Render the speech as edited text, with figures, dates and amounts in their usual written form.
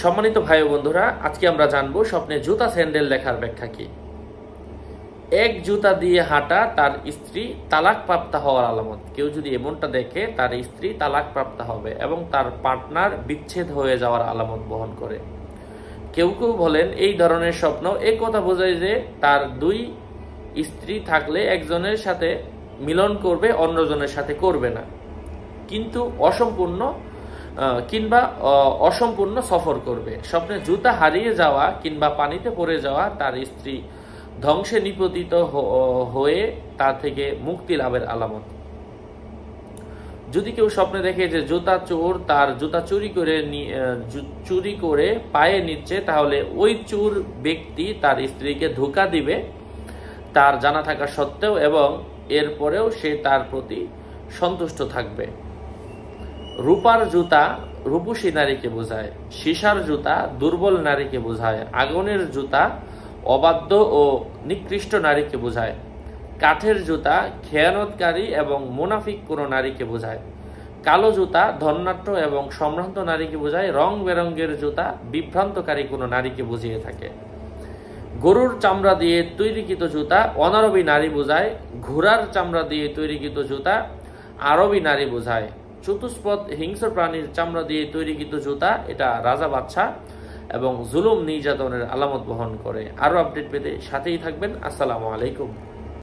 সম্মানিত ভাই ও বন্ধুরা, আজকে আমরা জানবো স্বপ্নে জুতা স্যান্ডেল দেখার ব্যাখ্যা কি। এক জুতা দিয়ে হাঁটা তার স্ত্রী তালাক প্রাপ্ত হওয়ার আলামত। কেউ যদি এমনটা দেখে তার স্ত্রী তালাক প্রাপ্ত হবে এবং তার পার্টনার বিচ্ছেদ হয়ে যাওয়ার আলামত বহন করে। কেউ কেউ বলেন এই ধরনের স্বপ্ন এই কথা বোঝায় যে তার দুই স্ত্রী থাকলে একজনের সাথে মিলন করবে, অন্যজনের সাথে করবে না, কিন্তু অসম্পূর্ণ সফর করবে। স্বপ্নে জুতা হারিয়ে যাওয়া কিংবা পানিতে পড়ে যাওয়া তার স্ত্রী ধ্বংসে নিপতিত হয়ে তা থেকে মুক্তি লাভের আলামত। যদি কেউ স্বপ্নে দেখে যে জুতা চোর তার জুতা চুরি করে পায়ে নিচ্ছে, তাহলে ওই চোর ব্যক্তি তার স্ত্রীকে ধোঁকা দিবে তার জানা থাকা সত্ত্বেও, এবং এরপরেও সে তার প্রতি সন্তুষ্ট থাকবে। রূপার জুতা রূপসী নারীকে বোঝায়, সীসার জুতা দুর্বল নারীকে বোঝায়, আগুনের জুতা অবাধ্য ও নিকৃষ্ট নারীকে বোঝায়, কাঠের জুতা খেয়ানতকারী এবং মুনাফিক কোনো নারীকে বোঝায়, কালো জুতা ধন্যাঢ্য এবং সম্ভ্রান্ত নারীকে বোঝায়, রং বেরঙ্গের জুতা বিভ্রান্তকারী কোনো নারীকে বুঝিয়ে থাকে। গরুর চামড়া দিয়ে তৈরিকৃত জুতা অনারবী নারী বোঝায়, ঘোড়ার চামড়া দিয়ে তৈরিকৃত জুতা আরবী নারী বোঝায়, চতুষ্পদ হিংস্র প্রাণীর চামড়া দিয়ে তৈরিকৃত জুতা এটা রাজা বাদশাহ এবং জুলুম নির্যাতনের আলামত বহন করে। আরো আপডেট পেতে সাথেই থাকবেন। আসসালামু আলাইকুম।